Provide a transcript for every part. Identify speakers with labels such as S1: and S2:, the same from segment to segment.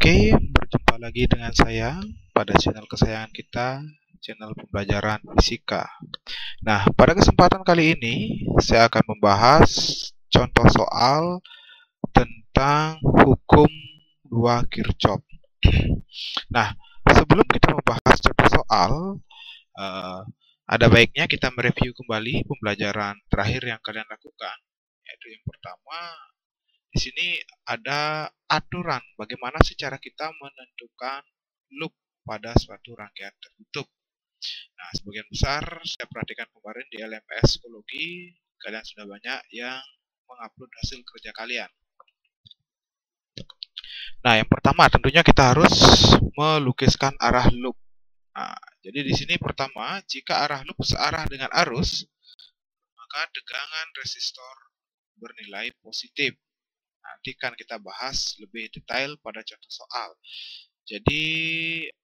S1: Oke, berjumpa lagi dengan saya pada channel kesayangan kita, channel pembelajaran fisika. Nah, pada kesempatan kali ini saya akan membahas contoh soal tentang hukum 2 Kirchhoff. Nah, sebelum kita membahas contoh soal, ada baiknya kita mereview kembali pembelajaran terakhir yang kalian lakukan. Yaitu yang pertama, di sini ada aturan bagaimana secara kita menentukan loop pada suatu rangkaian tertutup. Nah, sebagian besar saya perhatikan kemarin di LMS Psikologi, kalian sudah banyak yang mengupload hasil kerja kalian. Nah, yang pertama tentunya kita harus melukiskan arah loop. Nah, jadi di sini pertama, jika arah loop searah dengan arus, maka tegangan resistor bernilai positif. Nanti kan kita bahas lebih detail pada contoh soal. Jadi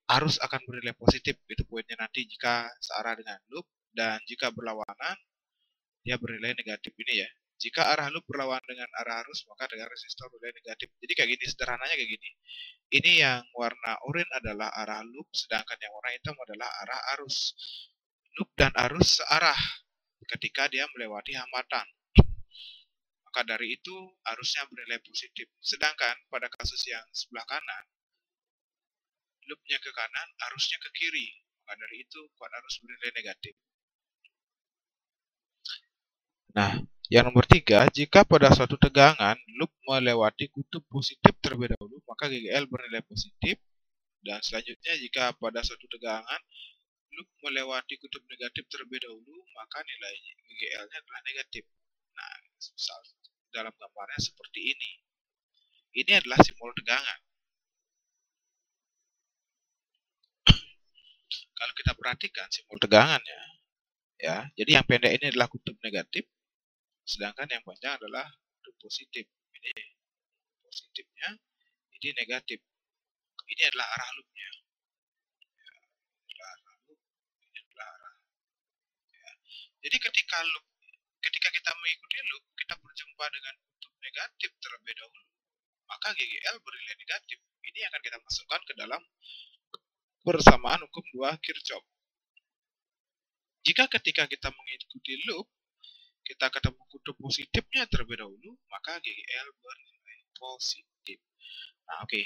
S1: arus akan bernilai positif, itu poinnya nanti jika searah dengan loop, dan jika berlawanan dia bernilai negatif ini ya. Jika arah loop berlawanan dengan arah arus, maka tegangan resistor bernilai negatif. Jadi kayak gini, sederhananya kayak gini. Ini yang warna oranye adalah arah loop, sedangkan yang warna hitam adalah arah arus. Loop dan arus searah ketika dia melewati hambatan. Maka dari itu arusnya bernilai positif. Sedangkan pada kasus yang sebelah kanan, loopnya ke kanan, arusnya ke kiri. Maka dari itu kuat arus bernilai negatif. Nah, yang nomor 3, jika pada suatu tegangan loop melewati kutub positif terlebih dahulu, maka GGL bernilai positif. Dan selanjutnya, jika pada suatu tegangan loop melewati kutub negatif terlebih dahulu, maka nilai GGL-nya adalah negatif. Nah, misal dalam gambarnya seperti ini. Ini adalah simbol tegangan. Kalau kita perhatikan simbol tegangannya, ya, jadi yang pendek ini adalah kutub negatif, sedangkan yang panjang adalah kutub positif. Ini positifnya, ini negatif. Ini adalah arah loopnya. Ya, ini adalah arah loop, ini adalah arah. Ya. Jadi ketika kita mengikuti loop, kita berjumpa dengan kutub negatif terlebih dahulu, maka GGL bernilai negatif. Ini akan kita masukkan ke dalam persamaan hukum 2 Kirchhoff. Jika ketika kita mengikuti loop, kita ketemu kutub positifnya terlebih dahulu, maka GGL bernilai positif. Nah, oke.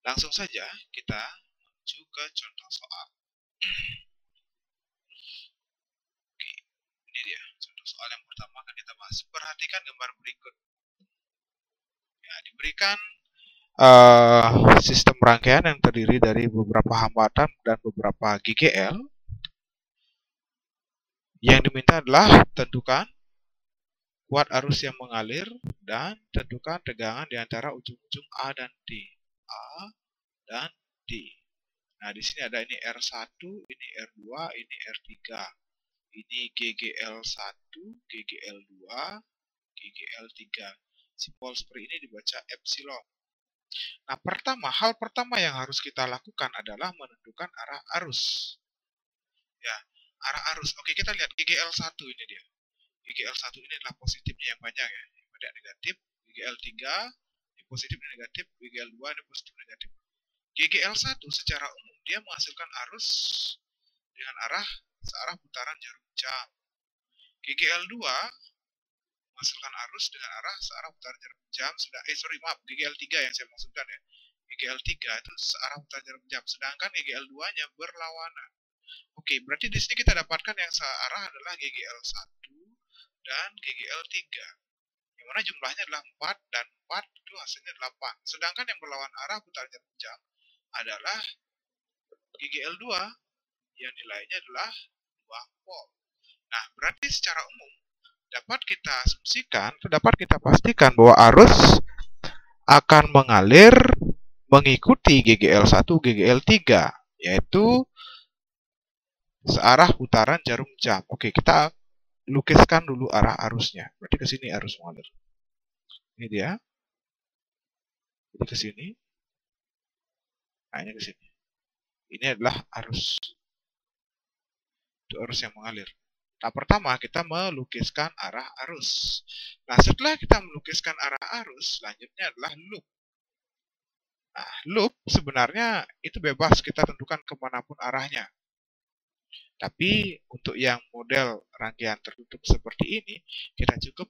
S1: Langsung saja kita menuju ke contoh soal. Oke, ini dia contoh soal yang pertama akan kita bahas. Perhatikan gambar berikut. Ya, diberikan sistem rangkaian yang terdiri dari beberapa hambatan dan beberapa GGL. Yang diminta adalah tentukan kuat arus yang mengalir dan tentukan tegangan di antara ujung-ujung A dan D. A dan D. Nah, di sini ada ini R1, ini R2, ini R3. Ini GGL1, GGL2, GGL3. Simbol seperti ini dibaca epsilon. Nah, hal pertama yang harus kita lakukan adalah menentukan arah arus. Ya, arah arus. Oke, kita lihat GGL1 ini dia. GGL1 ini adalah positifnya yang panjang ya. Yang pendek negatif. GGL3 ini positif dan negatif. GGL2 ini positif dan negatif. GGL1 secara umum dia menghasilkan arus dengan arah searah putaran jarum jam. GGL2 menghasilkan arus dengan arah searah putaran jarum jam. GGL3 yang saya maksudkan ya. GGL3 itu searah putaran jarum jam, sedangkan GGL2-nya berlawanan. Oke, berarti di sini kita dapatkan yang searah adalah GGL1 dan GGL3. Yang mana jumlahnya adalah 4 dan 4 itu hasilnya 8. Sedangkan yang berlawan arah putaran jarum jam adalah GGL2 yang nilainya adalah 2 volt. Nah, berarti secara umum dapat kita asumsikan, dapat kita pastikan bahwa arus akan mengalir mengikuti GGL1, GGL3, yaitu searah putaran jarum jam. Oke, kita lukiskan dulu arah arusnya. Berarti ke sini arus mengalir. Ini dia. Jadi ke sini. Nah, ini ke sini. Ini adalah arus. Itu arus yang mengalir. Nah, pertama kita melukiskan arah arus. Nah, setelah kita melukiskan arah arus, selanjutnya adalah loop. Nah, loop sebenarnya itu bebas kita tentukan kemanapun arahnya. Tapi untuk yang model rangkaian tertutup seperti ini, kita cukup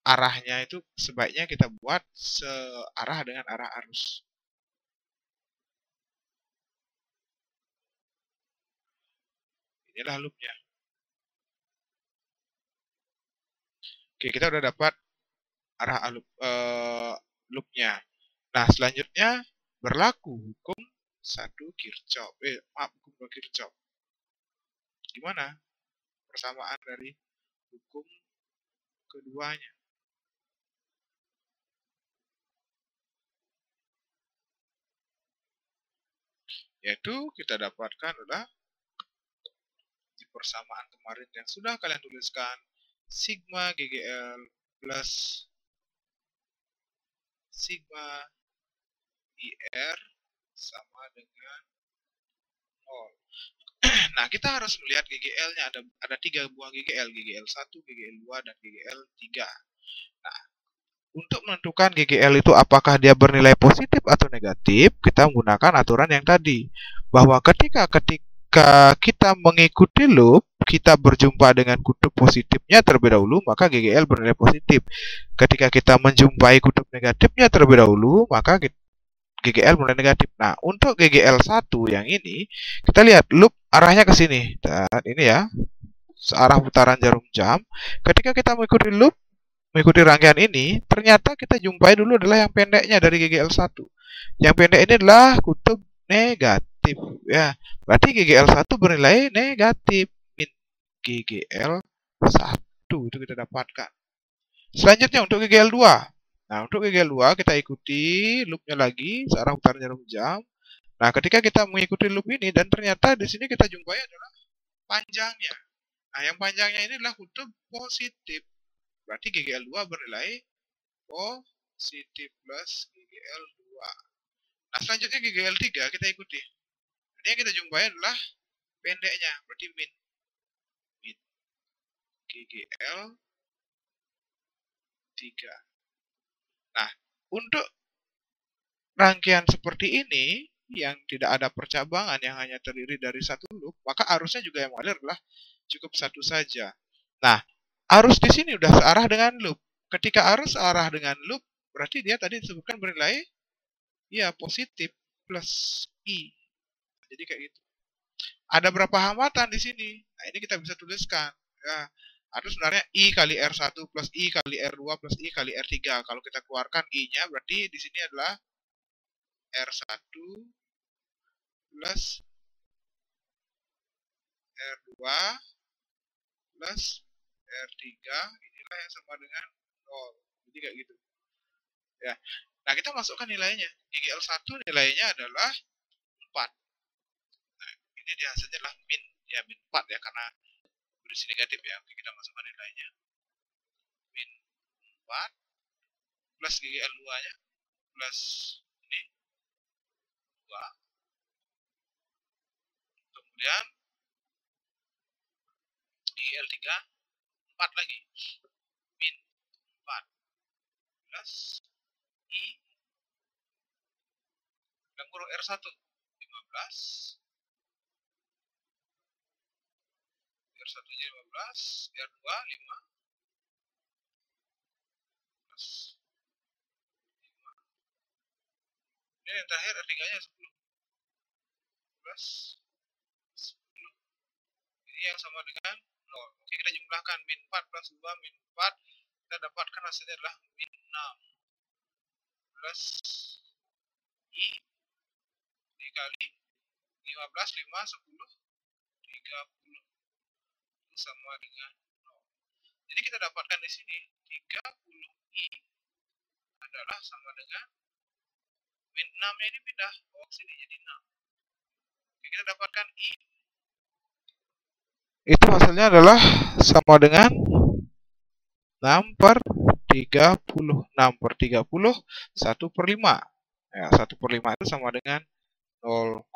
S1: arahnya itu sebaiknya kita buat searah dengan arah arus. Inilah loopnya. Oke, kita udah dapat arah loopnya. Nah, selanjutnya berlaku hukum 1 Kirchhoff. Hukum 2 Kirchhoff. Gimana persamaan dari hukum keduanya? Yaitu kita dapatkan adalah di persamaan kemarin yang sudah kalian tuliskan, sigma GGL plus sigma IR sama dengan 0. Nah, kita harus melihat GGL-nya, ada 3 buah GGL, GGL 1, GGL 2, dan GGL 3. Nah, untuk menentukan GGL itu apakah dia bernilai positif atau negatif, kita menggunakan aturan yang tadi. Bahwa ketika kita mengikuti loop, kita berjumpa dengan kutub positifnya terlebih dahulu, maka GGL bernilai positif. Ketika kita menjumpai kutub negatifnya terlebih dahulu, maka GGL bernilai negatif. Nah, untuk GGL 1 yang ini, kita lihat loop arahnya ke sini. Dan ini ya, searah putaran jarum jam. Ketika kita mengikuti loop, mengikuti rangkaian ini, ternyata kita jumpai dulu adalah yang pendeknya dari GGL 1. Yang pendek ini adalah kutub negatif. Ya, berarti GGL 1 bernilai negatif. Min GGL 1 itu kita dapatkan. Selanjutnya untuk GGL 2. Nah, untuk GGL 2 kita ikuti loopnya lagi, searah putaran jarum jam. Nah, ketika kita mengikuti loop ini dan ternyata di sini kita jumpai adalah panjangnya. Nah, yang panjangnya ini adalah kutub positif. Berarti GGL 2 bernilai positif plus GGL 2. Nah, selanjutnya GGL 3 kita ikuti. Ini yang kita jumpai adalah pendeknya, berarti min GGL 3. Nah, untuk rangkaian seperti ini yang tidak ada percabangan, yang hanya terdiri dari satu loop, maka arusnya juga yang mengalir adalah cukup satu saja. Nah, arus di sini udah searah dengan loop. Ketika arus searah dengan loop, berarti dia tadi disebutkan bernilai ya positif plus I. Jadi kayak gitu. Ada berapa hambatan di sini? Nah, ini kita bisa tuliskan. Ya, ada sebenarnya I kali R1 plus I kali R2 plus I kali R3. Kalau kita keluarkan I-nya, berarti di sini adalah R1 plus R2 plus R3. Inilah yang sama dengan 0. Jadi kayak gitu. Ya. Nah, kita masukkan nilainya. GGL 1 nilainya adalah 4. Nah, ini dia hasilnya adalah min. Ya, min 4 ya, karena berisi negatif ya. Oke, kita masukkan nilainya. Min 4 plus GGL 2-nya plus ini 2. Kemudian GGL 3 4 lagi. Min 4 plus I dan kurung R1 15. R1 nya 15, R2 5 plus 5. Ini yang terakhir R3 nya 10 plus 10. Ini yang sama dengan 0. Oke, kita jumlahkan min 4 plus 2 min 4. Kita dapatkan hasilnya adalah min 6 plus I dikali 15, 5, 10, 30. Itu sama dengan 0. Jadi kita dapatkan di sini 30I adalah sama dengan min 6-nya ini pindah ke sini jadi 6. Oke, kita dapatkan I. Itu hasilnya adalah sama dengan 6 per 30. 6 per 30, 1 per 5. Ya, 1 per 5 itu sama dengan 0,2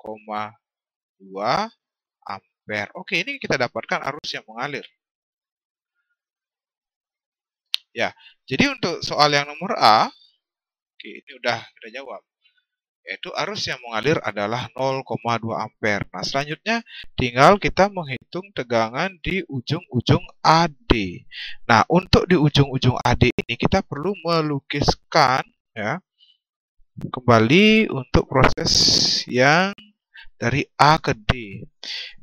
S1: ampere. Oke, ini kita dapatkan arus yang mengalir. Ya, jadi untuk soal yang nomor A, oke, ini udah kita jawab. yaitu arus yang mengalir adalah 0,2 ampere. Nah, selanjutnya tinggal kita menghitung tegangan di ujung-ujung AD. Nah, untuk di ujung-ujung AD ini kita perlu melukiskan ya kembali untuk proses yang dari A ke D.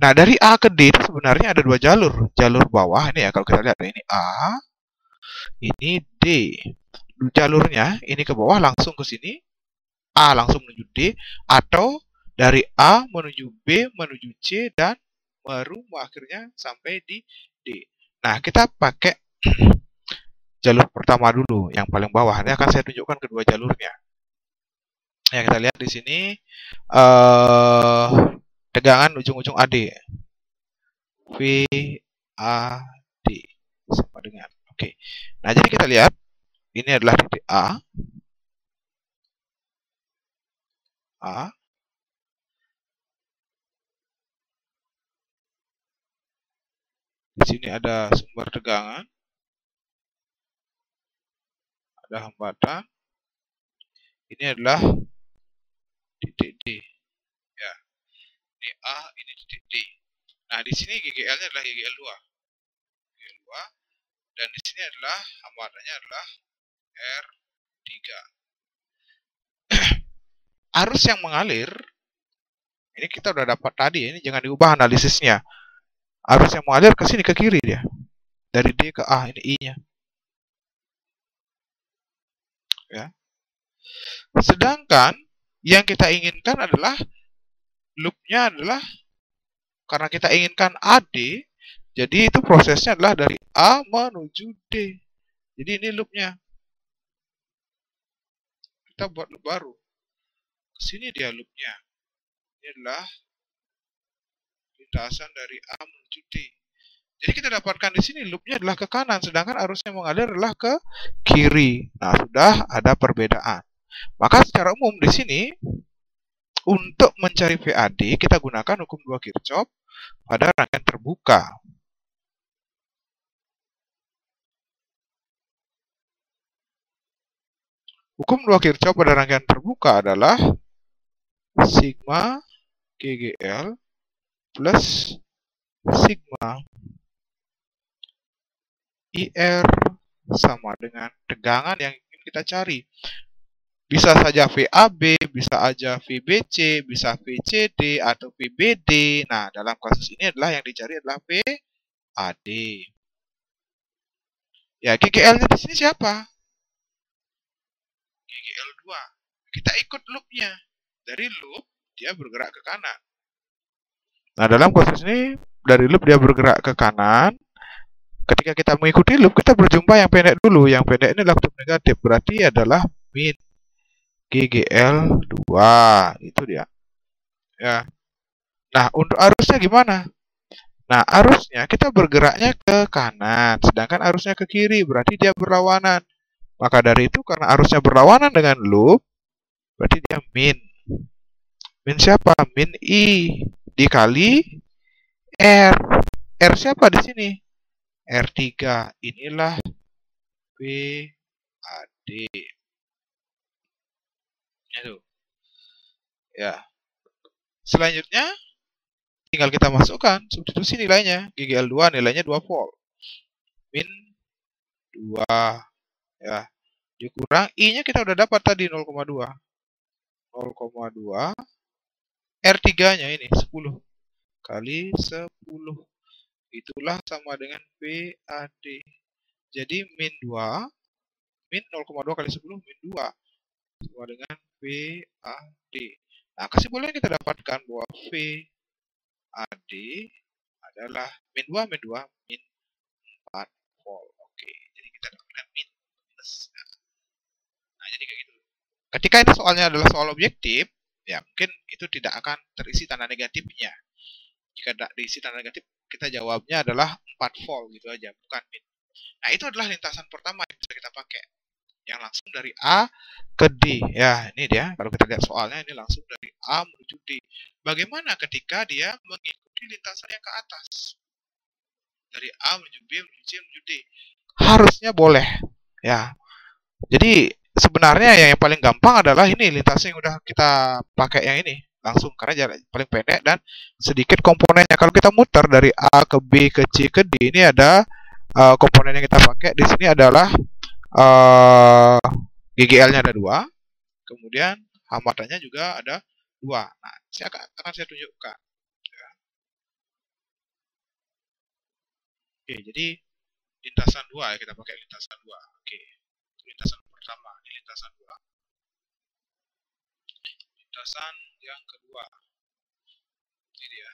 S1: Nah, dari A ke D itu sebenarnya ada dua jalur. Jalur bawah ini ya, kalau kita lihat ini A, ini D. Jalurnya ini ke bawah langsung ke sini, A langsung menuju D, atau dari A menuju B, menuju C, dan baru akhirnya sampai di D. Nah, kita pakai jalur pertama dulu, yang paling bawah. Ini akan saya tunjukkan kedua jalurnya. Ya, kita lihat di sini tegangan ujung-ujung AD. VAD sama dengan. Oke. Nah, jadi kita lihat ini adalah titik A. Di sini ada sumber tegangan, ada hambatan. Ini adalah titik D. Ya, ini A, ini titik D. Nah, di sini GGL-nya adalah GGL2. GGL2. Dan di sini adalah hambatannya adalah R3. Arus yang mengalir, ini kita udah dapat tadi, ini jangan diubah analisisnya. Arus yang mengalir ke sini, ke kiri dia. Dari D ke A, ini I-nya. Ya. Sedangkan yang kita inginkan adalah loopnya adalah karena kita inginkan AD, jadi itu prosesnya adalah dari A menuju D. Jadi ini loopnya. Kita buat loop baru. Sini dia loopnya. Ini adalah lintasan dari A menuju D. Jadi kita dapatkan di sini loopnya adalah ke kanan, sedangkan arusnya mengalir adalah ke kiri. Nah, sudah ada perbedaan. Maka secara umum di sini untuk mencari VAD kita gunakan hukum 2 Kirchhoff pada rangkaian terbuka. Hukum 2 Kirchhoff pada rangkaian terbuka adalah sigma GGL plus sigma IR sama dengan tegangan yang ingin kita cari. Bisa saja VAB, bisa aja VBC, bisa VCD, atau VBD. Nah, dalam kasus ini adalah yang dicari adalah VAD. Ya, GGL-nya di sini siapa? GGL2. Kita ikut loop-nya. Dari loop, dia bergerak ke kanan. Nah, dalam kasus ini, dari loop dia bergerak ke kanan. Ketika kita mengikuti loop, kita berjumpa yang pendek dulu. Yang pendek ini adalah kutub negatif. Berarti adalah min GGL2. Itu dia. Ya. Nah, untuk arusnya gimana? Nah, arusnya kita bergeraknya ke kanan, sedangkan arusnya ke kiri, berarti dia berlawanan. Maka dari itu, karena arusnya berlawanan dengan loop, berarti dia min. Min siapa? Min I dikali R. R siapa di sini? R3. Inilah VAD. Itu. Ya. Selanjutnya, tinggal kita masukkan substitusi nilainya. GGL2 nilainya 2 volt. Min 2. Ya. Dikurang I-nya kita udah dapat tadi 0,2. 0,2. R3-nya ini 10 kali 10. Itulah sama dengan VAD. Jadi min 2. Min 0,2 kali 10 min 2. Sama dengan VAD. Nah, kesimpulan kita dapatkan bahwa VAD adalah min 2 min 2 min 4 volt. Oke, jadi kita dapatkan min plus. Nah, jadi kayak gitu. Ketika ini soalnya adalah soal objektif, ya mungkin itu tidak akan terisi tanda negatifnya. Jika tidak diisi tanda negatif, kita jawabnya adalah 4 volt gitu aja, bukan min. Nah, itu adalah lintasan pertama yang bisa kita pakai. Yang langsung dari A ke D. Ya, ini dia. Kalau kita lihat soalnya, ini langsung dari A menuju D. Bagaimana ketika dia mengikuti lintasan yang ke atas? Dari A menuju B, menuju C, menuju D. Harusnya boleh. Ya. Jadi, sebenarnya yang paling gampang adalah ini lintasan yang udah kita pakai yang ini langsung karena jarak paling pendek dan sedikit komponennya. Kalau kita muter dari A ke B ke C ke D, ini ada komponen yang kita pakai di sini adalah GGL-nya ada 2, kemudian hambatannya juga ada 2. Nah, akan saya tunjukkan. Ya. Oke, jadi lintasan 2 ya, kita pakai lintasan 2. Oke, lintasan pertama, ini lintasan 2. Lintasan yang kedua, ini dia.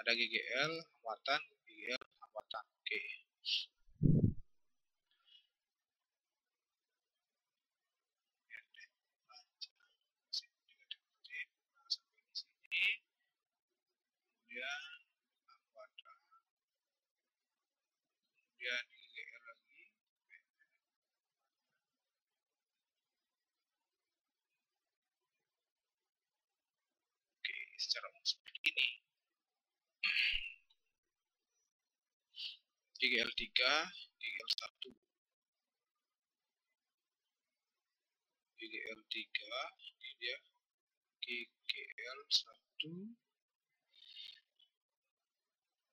S1: Ada GGL, hambatan, GGL, hambatan. Oke. Kemudian hambatan. Kemudian GGL lagi. Oke, secara umum seperti ini. GGL 3, GGL 1. GGL 3, ini dia GGL 1,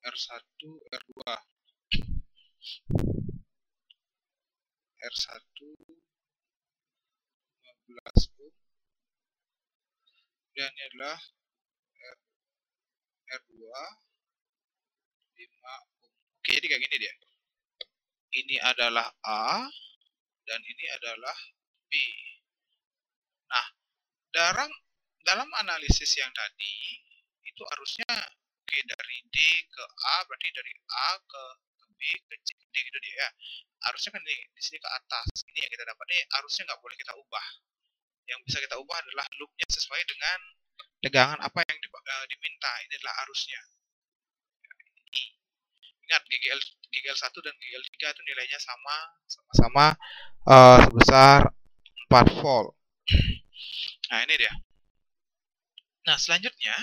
S1: R1, R2. R1 15 ohm. Dan ini adalah R2 5 ohm. Oke, jadi kayak gini dia. Ini adalah A dan ini adalah B. Nah, dalam analisis yang tadi itu harusnya oke dari D ke A, berarti dari A ke B ke C ke D gitu dia ya. Harusnya kan di sini ke atas. Ini yang kita dapat nih, harusnya nggak boleh kita ubah. Yang bisa kita ubah adalah loopnya sesuai dengan tegangan apa yang diminta. Ini adalah arusnya. Ingat GGL 1 dan GGL 3 itu nilainya sama-sama sebesar 4 volt. Nah, ini dia. Nah, selanjutnya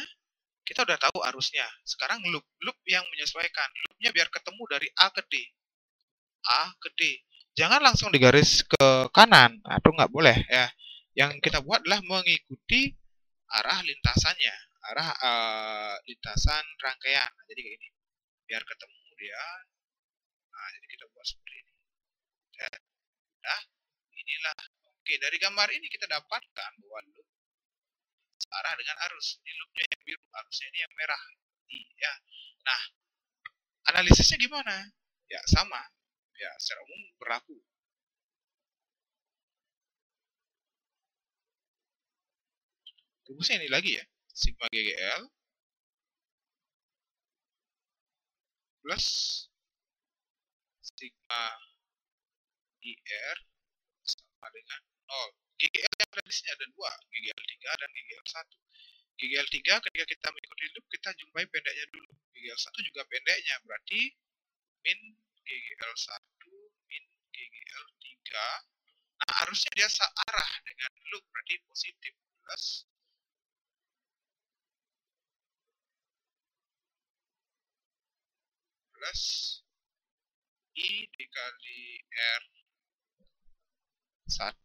S1: kita udah tahu arusnya. Sekarang loop yang menyesuaikan. Loopnya biar ketemu dari A ke D. A ke D. Jangan langsung digaris ke kanan. Nah, itu nggak boleh ya. Yang kita buat adalah mengikuti arah lintasannya. Arah lintasan rangkaian. Nah, jadi kayak gini. Biar ketemu dia. Nah, jadi kita buat seperti ini. Ya. Nah, inilah. Oke, dari gambar ini kita dapatkan bahwa loop searah dengan arus. Ini loopnya yang biru, arusnya ini yang merah. Ya. Nah, analisisnya gimana? Ya, sama. Ya, secara umum berlaku. Rumusnya ini lagi ya. Sigma GGL plus sigma IR sama dengan 0. GGL yang ada di sini ada 2, GGL 3 dan GGL 1. GGL 3 ketika kita mengikuti loop, kita jumpai pendeknya dulu. GGL 1 juga pendeknya, berarti min GGL 1 min GGL 3. Nah, harusnya dia searah dengan loop, berarti positif plus I dikali R1.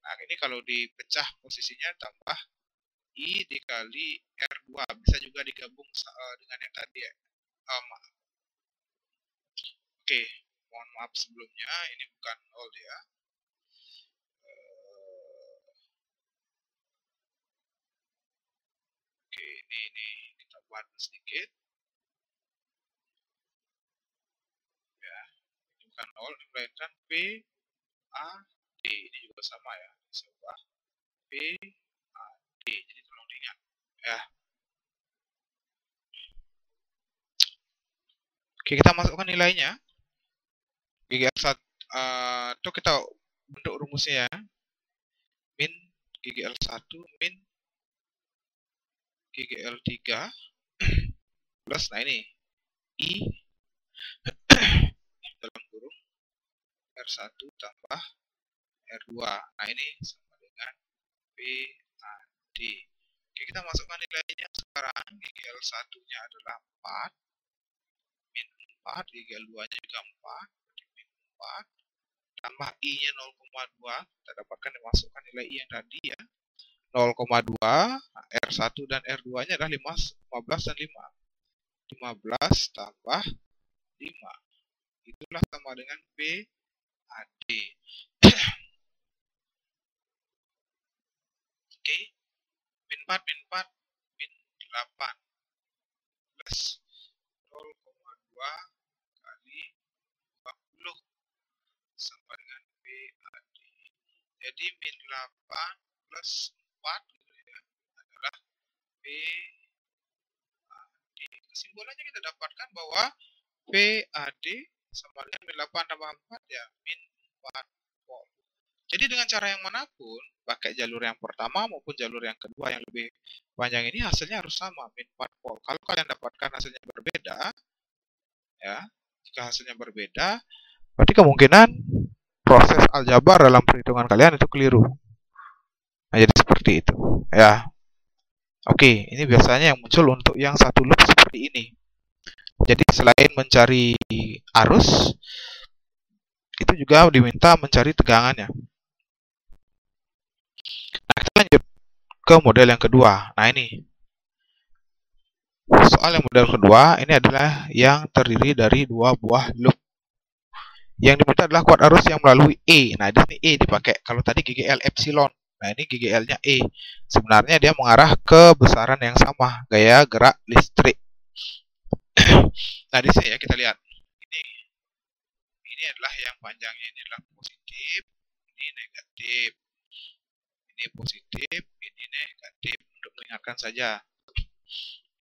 S1: Nah, ini kalau dipecah posisinya tambah I dikali R2. Bisa juga digabung dengan yang tadi ya. Oke, mohon maaf sebelumnya, ini bukan old ya. Oke, ini kita buat sedikit. Ya, ini bukan old, ini melainkan P, A, D. Ini juga sama ya. Saya ubah P, A, D. Jadi tolong diingat. Ya. Oke, kita masukkan nilainya. GGL 1 itu kita bentuk rumusnya ya. Min GGL 1 min GGL 3 plus, nah ini I dalam kurung R1 tambah R2. Nah, ini sama dengan PAD. Oke, kita masukkan nilainya sekarang. GGL 1-nya adalah 4 min 4, GGL 2-nya juga 4, min 4, tambah I-nya 0,2, kita dapatkan dimasukkan nilai I yang tadi ya. 0,2, R1 dan R2-nya adalah 15 dan 5. 15 tambah 5. Itulah sama dengan PAD. Oke. Min 4, min 4, min 8 plus 0,2 kali 20 sama dengan PAD. Jadi min 8 plus 4 gitu ya, adalah PAD. Kesimpulannya kita dapatkan bahwa PAD sama dengan min 8 tambah 4 ya, min 4 volt. Jadi dengan cara yang manapun, pakai jalur yang pertama maupun jalur yang kedua yang lebih panjang ini hasilnya harus sama, min 4 volt. Kalau kalian dapatkan hasilnya berbeda, ya, jika hasilnya berbeda, berarti kemungkinan proses aljabar dalam perhitungan kalian itu keliru. Nah, jadi seperti itu, ya. Oke, ini biasanya yang muncul untuk yang satu loop seperti ini. Jadi selain mencari arus, itu juga diminta mencari tegangannya. Nah, kita lanjut ke model yang kedua. Nah, ini soal yang model kedua ini adalah yang terdiri dari dua buah loop. Yang diminta adalah kuat arus yang melalui E. Nah, di sini E dipakai. Kalau tadi GGL epsilon. Nah, ini GGL-nya E. Sebenarnya dia mengarah ke besaran yang sama, gaya gerak listrik. Nah, di sini ya kita lihat. Ini adalah yang panjangnya, ini adalah positif, ini negatif. Ini positif, ini negatif, untuk mengingatkan saja.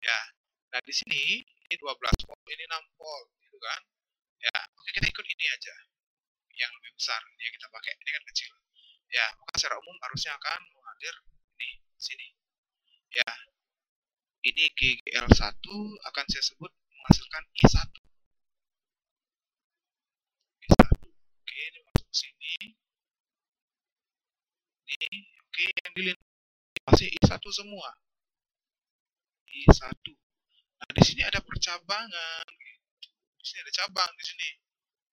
S1: Ya. Nah, di sini ini 12 volt, ini 6 volt, gitu kan? Ya, oke, kita ikut ini aja. Yang lebih besar, ini yang kita pakai, ini kan kecil. Ya, maka secara umum arusnya akan mengalir di sini. Ya. Ini GGL1 akan saya sebut menghasilkan I1. Oke, ini masuk ke sini. Ini, oke, yang dilintasi masih I1 semua. I1. Nah, di sini ada percabangan. Di sini ada cabang di sini.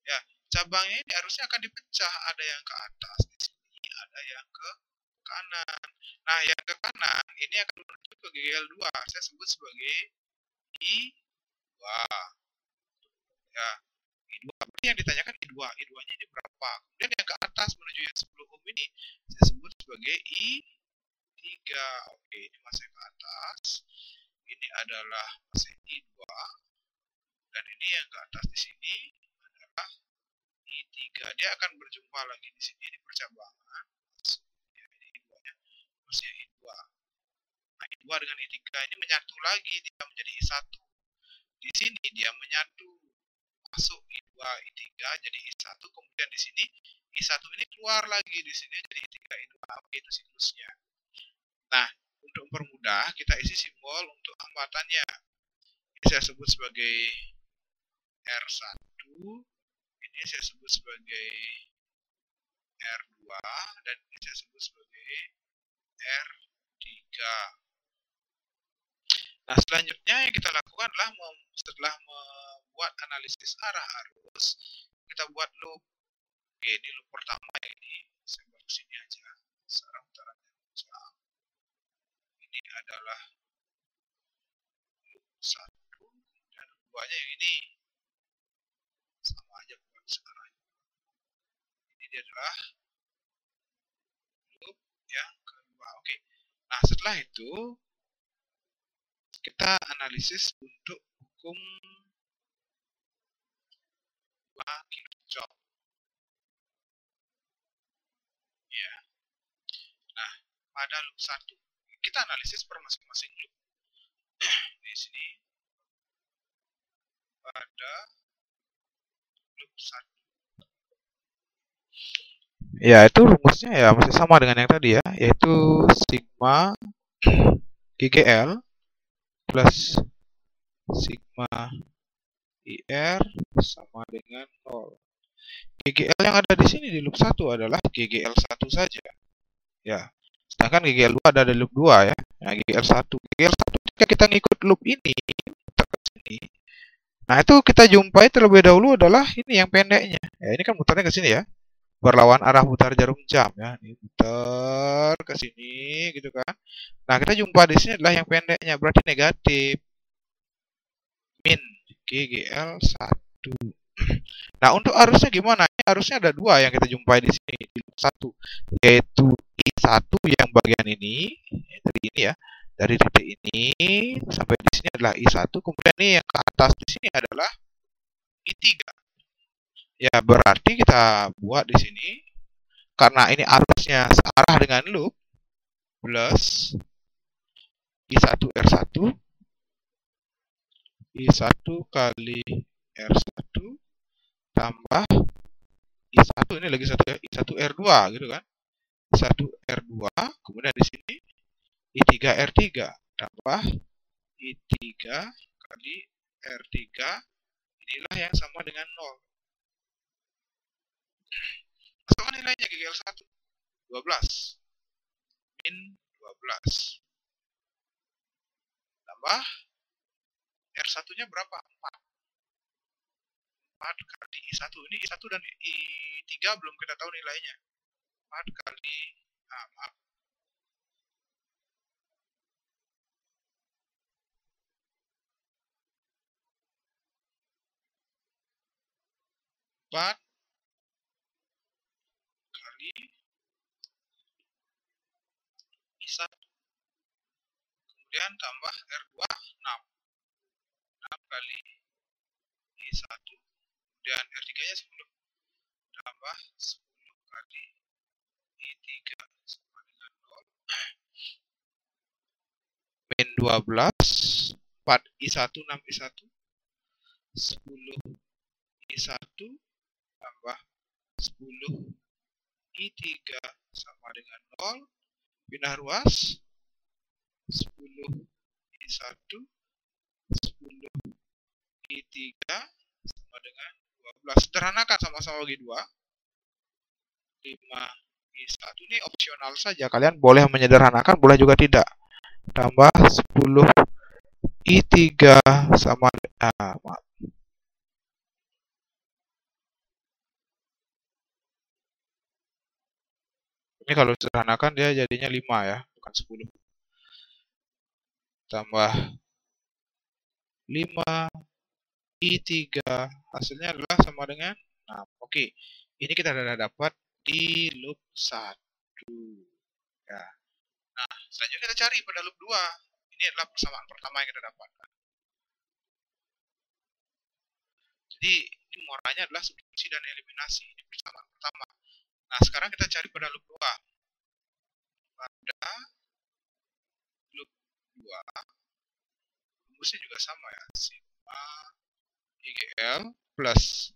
S1: Ya, cabangnya ini harusnya akan dipecah. Ada yang ke atas di sini, ada yang ke kanan. Nah, yang ke kanan ini akan menuju ke GGL2. Saya sebut sebagai I2. Ya, I2. Berarti yang ditanyakan I2. I2-nya ini berapa? Kemudian yang ke atas menuju yang 10 ohm ini saya sebut sebagai I3. Oke, ini masih ke atas. Ini adalah masih I2. Dan ini yang ke atas di sini adalah I3. Dia akan berjumpa lagi di sini di percabangan. Ya, ini I2-nya masih I2. Nah, I2 dengan I3 ini menyatu lagi, dia menjadi I1. Di sini dia menyatu, masuk I2, I3 jadi I1. Kemudian di sini I1 ini keluar lagi di sini jadi I3, I2. Oke, itu siklusnya. Nah, untuk mempermudah kita isi simbol untuk hambatannya. Ini saya sebut sebagai R1, ini saya sebut sebagai R2, dan ini saya sebut sebagai R3. Nah, selanjutnya yang kita lakukan adalah setelah membuat analisis arah arus, kita buat loop. Oke, ini loop pertama ya, ini saya buat ke sini aja. Sekarang putarannya ini adalah loop 1 dan loop-nya yang ini. Sama aja buat sekarang. Ini dia adalah loop yang kedua. Oke. Nah, setelah itu kita analisis untuk hukum 2 Kirchhoff. Ya. Nah, pada loop 1 kita analisis per masing-masing loop. Di sini pada loop 1. Ya, itu rumusnya ya masih sama dengan yang tadi ya, yaitu sigma GGL plus sigma IR sama dengan 0. GGL yang ada di sini di loop 1 adalah GGL1 saja. Ya. Sedangkan GGL2 ada di loop 2 ya. Nah, GGL1 jika kita ngikut loop ini, kita ke sini, Nah, itu kita jumpai terlebih dahulu adalah ini yang pendeknya. Ya, ini kan mutarnya ke sini ya. Berlawan arah putar jarum jam ya. Ini putar ke sini gitu kan. Nah, kita jumpa di sini adalah yang pendeknya, berarti negatif. Min GGL 1. Nah, untuk arusnya gimana? Ini arusnya ada dua yang kita jumpai di sini, di satu, yaitu I1 yang bagian ini, dari ini ya, dari titik ini sampai di sini adalah I1, kemudian ini yang ke atas di sini adalah I3. Ya, berarti kita buat di sini, karena ini arusnya searah dengan loop, plus I1 R1, I1 kali R1 tambah I1 ini lagi satu ya, I1 R2 gitu kan. I1 R2, kemudian di sini I3 R3 tambah I3 kali R3, inilah yang sama dengan 0. Masukkan nilainya GGL 1, 12 min 12 tambah R1 nya berapa? 4 kali I1, ini I1 dan I3 belum kita tahu nilainya. 4 kali, maaf, 4 kali I1, kemudian tambah R2 6 kali I1, kemudian R3 nya 10 tambah 10 kali I3 sama dengan 0 min 12 4 I1 6 I1 10 I1 tambah 10 I3 sama dengan 0, pindah ruas 10 I1 10 I3 sama dengan 12. Sederhanakan sama-sama bagi 2. 5 I1 ini opsional saja. Kalian boleh menyederhanakan, boleh juga tidak. Tambah 10 I3 sama maaf. Ini kalau sederhanakan dia jadinya 5 ya, bukan 10. Tambah 5 I3, hasilnya adalah sama dengan 6. Oke, ini kita sudah dapat di loop 1 ya. Nah, selanjutnya kita cari pada loop 2. Ini adalah persamaan pertama yang kita dapatkan. Jadi ini muaranya adalah substitusi dan eliminasi. Ini persamaan pertama. Nah, sekarang kita cari pada loop 2. Pada loop 2 rumusnya juga sama ya, sigma IGL plus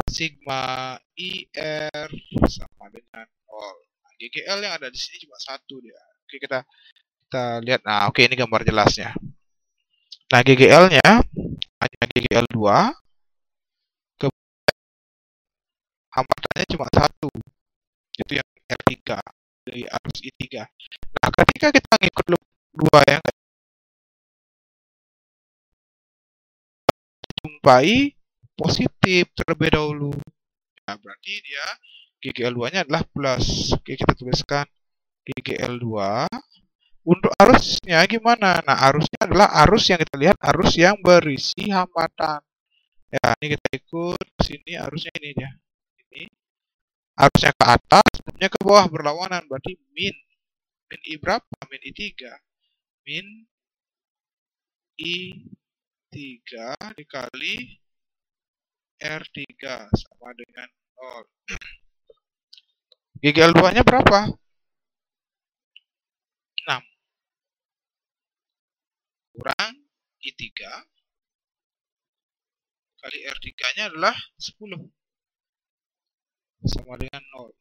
S1: sigma IR sama dengan 0. Nah, GGL yang ada di sini cuma 1 dia. Oke, kita lihat. Nah, oke, ini gambar jelasnya. Nah, GGL-nya hanya GGL 2. Hambatannya cuma 1. Itu yang R3 dari arus I3. Nah, ketika kita ngikut loop 2 yang jumpai positif terlebih dahulu. Nah, berarti dia GGL2-nya adalah plus. Oke, kita tuliskan GGL2. Untuk arusnya gimana? Nah, arusnya adalah arus yang kita lihat, arus yang berisi hambatan. Ya, ini kita ikut sini, arusnya ini dia. Ini arusnya ke atas, arusnya ke bawah berlawanan, berarti min I berapa? Min I3. Min I3 dikali R3 sama dengan 0. GGL2-nya berapa? 6. Kurang I3 kali R3-nya adalah 10. Sama dengan 0.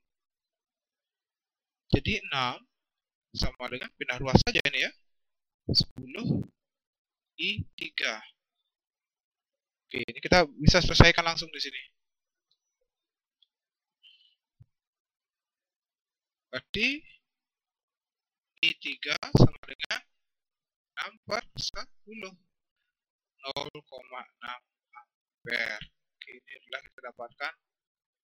S1: Jadi 6 sama dengan, pindah ruas saja ini ya, 10 I3. Oke, ini kita bisa selesaikan langsung di sini. Berarti I3 sama dengan 6 per 10. 0,6 ampere. Oke, ini adalah kita dapatkan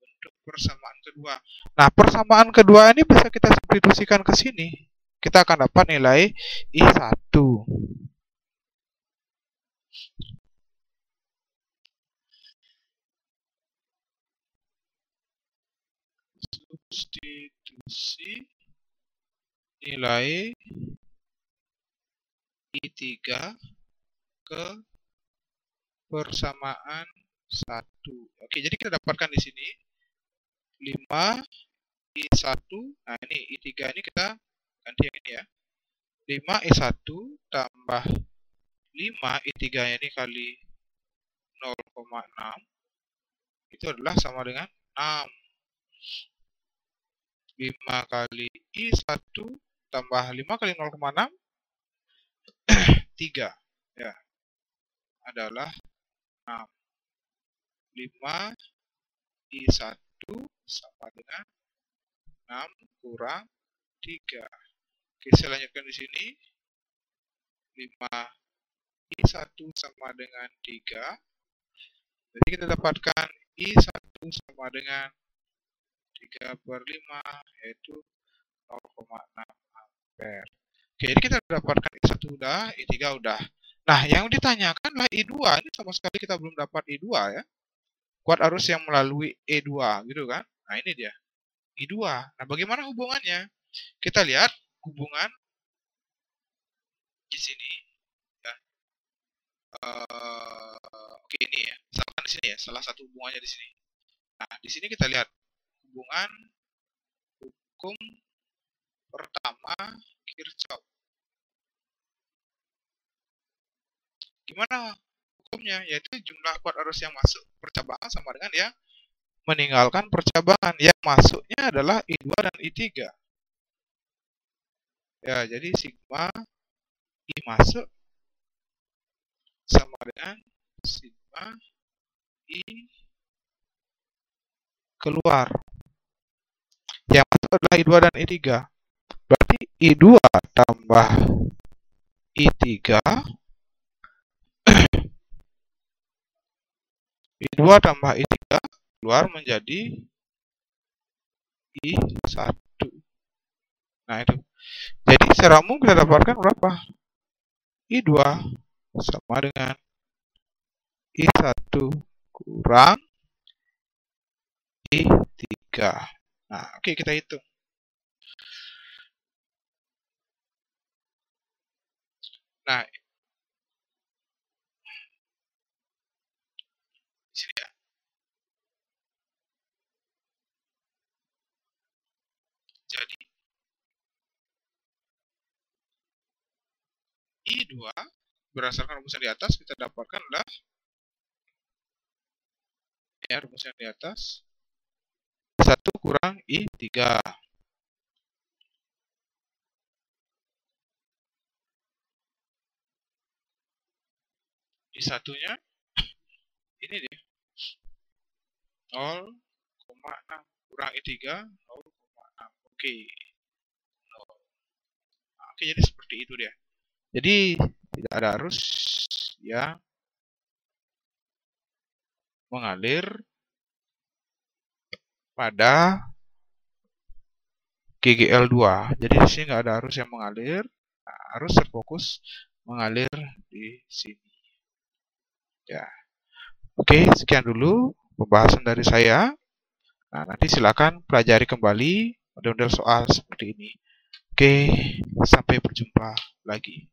S1: untuk persamaan kedua. Nah, persamaan kedua ini bisa kita substitusikan ke sini. Kita akan dapat nilai I1. Substitusi nilai I3 ke persamaan 1. Oke, jadi kita dapatkan di sini 5 I1. Nah, ini I3 ini kita ganti yang ini ya. 5 I1 tambah 5 I3 ini kali 0,6 itu adalah sama dengan 6. 5 kali I1 tambah 5 kali 0,6 3 ya, adalah 6. 5 I1 sama dengan 6 kurang 3. Oke, saya lanjutkan di sini. 5 I1 sama dengan 3. Jadi kita dapatkan I1 sama dengan 3 per 5, yaitu 0,6 ampere. Oke, jadi kita dapatkan I1 udah, I3 udah. Nah, yang ditanyakan lah I2. Ini sama sekali kita belum dapat I2 ya. Kuat arus yang melalui E2, gitu kan. Nah, ini dia. I2. Nah, bagaimana hubungannya? Kita lihat hubungan di sini. Ya. Oke, ini ya. Misalkan di sini ya, salah satu hubungannya di sini. Nah, di sini kita lihat hubungan hukum pertama Kirchhoff. Gimana hukumnya? Yaitu jumlah kuat arus yang masuk percabangan sama dengan yang meninggalkan percabangan. Yang masuknya adalah I2 dan I3. Ya, jadi sigma I masuk sama dengan sigma I keluar. Yang masuk adalah I2 dan I3. Berarti I2 tambah I3 I2 tambah I3 keluar menjadi I1. Nah, itu. Jadi secara umum kita dapatkan berapa? I2 sama dengan I1 kurang I3. Nah, oke, kita hitung. Nah, di sini ya. Jadi I2 berdasarkan rumusan di atas kita dapatkan adalah ya, rumusan di atas 1 kurang I3. I1-nya ini deh. 0,6 kurang I3 0,6. Oke. Oke, jadi seperti itu dia. Jadi tidak ada arus yang mengalir pada GGL2. Jadi di sini nggak ada arus yang mengalir. Nah, arus terfokus mengalir di sini. Ya. Oke, sekian dulu pembahasan dari saya. Nah, nanti silakan pelajari kembali model-model soal seperti ini. Oke, sampai berjumpa lagi.